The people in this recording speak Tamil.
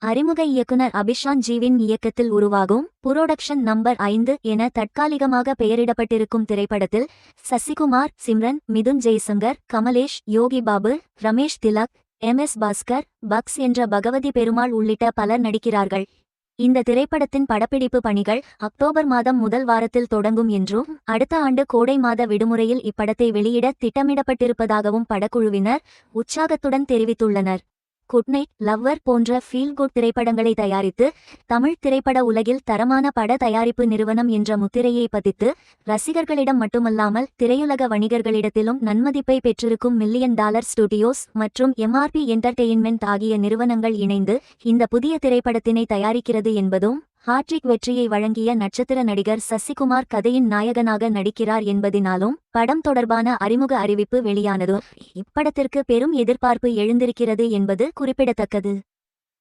அறிமுக இயக்குனர் அபிஷான் ஜீவின் இயக்கத்தில் உருவாகும் புரோடக்ஷன் நம்பர் 5 என தற்காலிகமாக பெயரிடப்பட்டிருக்கும் திரைப்படத்தில் சசிகுமார், சிம்ரன், மிதுன் ஜெய்சங்கர், கமலேஷ், யோகி பாபு, ரமேஷ் திலக், MS பாஸ்கர், பக்ஸ் என்ற பகவதி பெருமாள் உள்ளிட்ட பலர் நடிக்கிறார்கள். இந்த திரைப்படத்தின் படப்பிடிப்பு பணிகள் அக்டோபர் மாதம் முதல் வாரத்தில் தொடங்கும் என்றும் அடுத்த ஆண்டு கோடை மாத விடுமுறையில் இப்படத்தை வெளியிட திட்டமிடப்பட்டிருப்பதாகவும் படக்குழுவினர் உற்சாகத்துடன் தெரிவித்துள்ளனர். குட்நைட், லவ்வர் போன்ற ஃபீல் குட் திரைப்படங்களை தயாரித்து தமிழ் திரைப்பட உலகில் தரமான பட தயாரிப்பு நிறுவனம் என்ற முத்திரையை பதித்து ரசிகர்களிடம் மட்டுமல்லாமல் திரையுலக வணிகர்களிடத்திலும் நன்மதிப்பை பெற்றிருக்கும் மில்லியன் டாலர் ஸ்டுடியோஸ் மற்றும் MRP என்டர்டெயின்மெண்ட் ஆகிய நிறுவனங்கள் இணைந்து இந்த புதிய திரைப்படத்தினை தயாரிக்கிறது என்பதும் ஹாட்ரிக் வெற்றியை வழங்கிய நட்சத்திர நடிகர் சசிகுமார் கதையின் நாயகனாக நடிக்கிறார் என்பதினாலும் படம் தொடர்பான அறிமுக அறிவிப்பு வெளியானது. இப்படத்திற்கு பெரும் எதிர்பார்ப்பு எழுந்திருக்கிறது என்பது குறிப்பிடத்தக்கது.